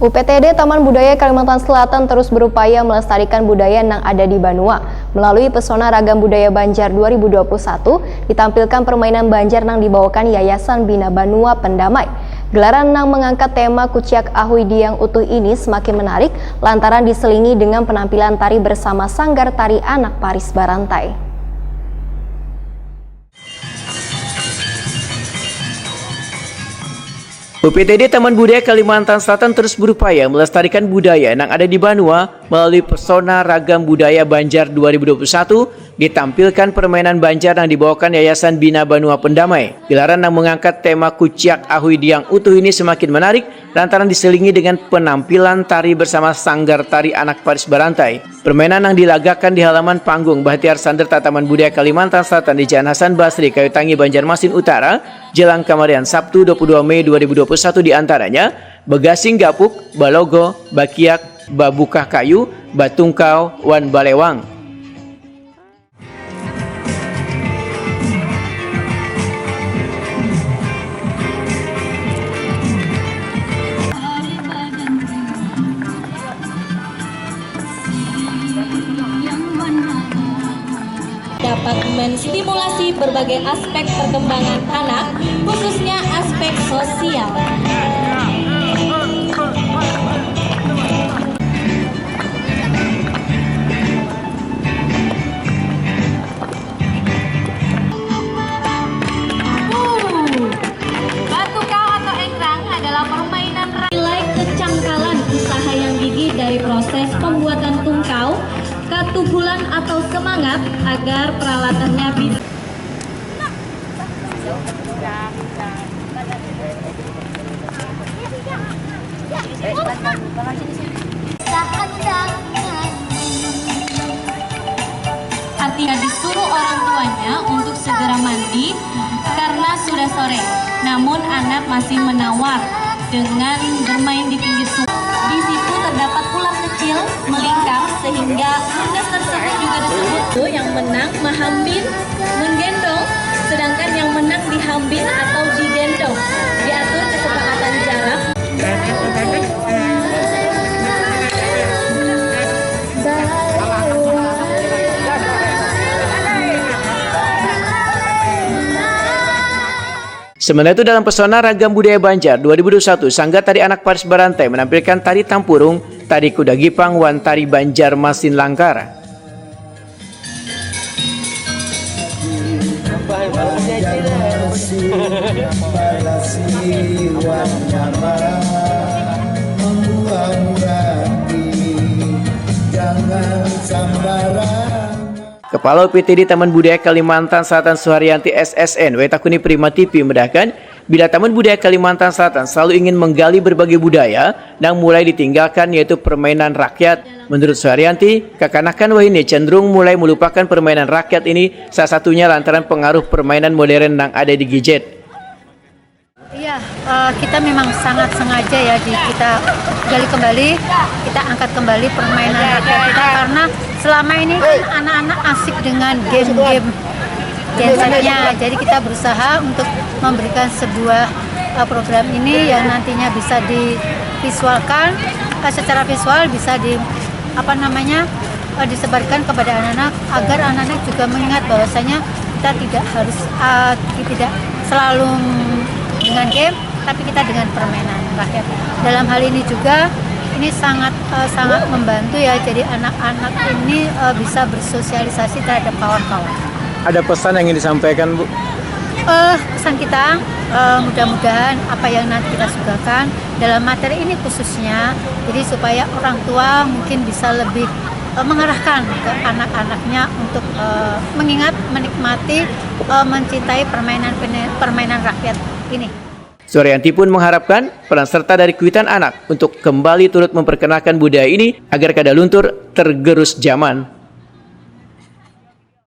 UPTD Taman Budaya Kalimantan Selatan terus berupaya melestarikan budaya yang ada di Banua. Melalui Pesona Ragam Budaya Banjar 2021, ditampilkan permainan Banjar yang dibawakan Yayasan Bina Banua Pendamai. Gelaran yang mengangkat tema Kuciak Ahui Diang Utuh ini semakin menarik lantaran diselingi dengan penampilan tari bersama Sanggar Tari Anak Paris Barantai. UPTD Taman Budaya Kalimantan Selatan terus berupaya melestarikan budaya yang ada di Banua melalui Pesona Ragam Budaya Banjar 2021, ditampilkan permainan Banjar yang dibawakan Yayasan Bina Banua Pendamai. Gelaran yang mengangkat tema Kuciak Ahui Diang Utuh ini semakin menarik lantaran diselingi dengan penampilan tari bersama Sanggar Tari Anak Paris Barantai. Permainan yang dilagakan di halaman panggung Bahtiar Sanderta Taman Budaya Kalimantan Selatan di Jalan Hasan Basri, Kayutangi, Banjarmasin Utara, Jelang Kamarian, Sabtu 22 Mei 2021 diantaranya Begasing Gapuk, Balogo, Bakiak, Babukah Kayu, Batungkau, Wan Balewang. Dapat menstimulasi berbagai aspek perkembangan anak, khususnya aspek sosial. Batukau atau engkrang adalah permainan nilai kecangkalan usaha yang gigih dari proses pembuatan tungkau, ketubulan atau semangat agar peralatannya bisa. Artinya disuruh orang tuanya untuk segera mandi karena sudah sore. Namun anak masih menawar dengan bermain di pinggir sungai. Di situ terdapat ular kecil melingkar sehingga tugas tersebut juga disebut yang menang mahambin menggendong, sedangkan yang menang dihambin atau digendong. Diatur kesepakatan jarak. Sementara itu dalam Pesona Ragam Budaya Banjar 2021, Sanggar Tari Anak Paris Barantai menampilkan tari tampurung, tari kuda gipang, wan tari Banjarmasin Langkar. Kepala UPTD Taman Budaya Kalimantan Selatan Suharyanti SSN Wetakuni Prima TV mendahkan bila Taman Budaya Kalimantan Selatan selalu ingin menggali berbagai budaya yang mulai ditinggalkan yaitu permainan rakyat. Menurut Suharyanti, kekanakan wahini cenderung mulai melupakan permainan rakyat ini, salah satunya lantaran pengaruh permainan modern yang ada di gadget. Iya, kita memang sangat sengaja ya kita gali kembali, kita angkat kembali permainan rakyat kita karena selama ini kan anak-anak asik dengan game-game gensetnya. Jadi kita berusaha untuk memberikan sebuah program ini yang nantinya bisa divisualkan secara visual, bisa disebarkan kepada anak-anak agar anak-anak juga mengingat bahwasanya kita tidak harus tidak selalu dengan game, tapi kita dengan permainan rakyat. Dalam hal ini juga ini sangat membantu ya. Jadi anak-anak ini bisa bersosialisasi terhadap kawan-kawan. Ada pesan yang ingin disampaikan, Bu? Pesan kita mudah-mudahan apa yang nanti kita suguhkan dalam materi ini khususnya, jadi supaya orang tua mungkin bisa lebih mengarahkan ke anak-anaknya untuk mengingat, menikmati, mencintai permainan rakyat ini. Suharyanti pun mengharapkan peran serta dari Kuitan Anak untuk kembali turut memperkenalkan budaya ini agar kada luntur tergerus zaman.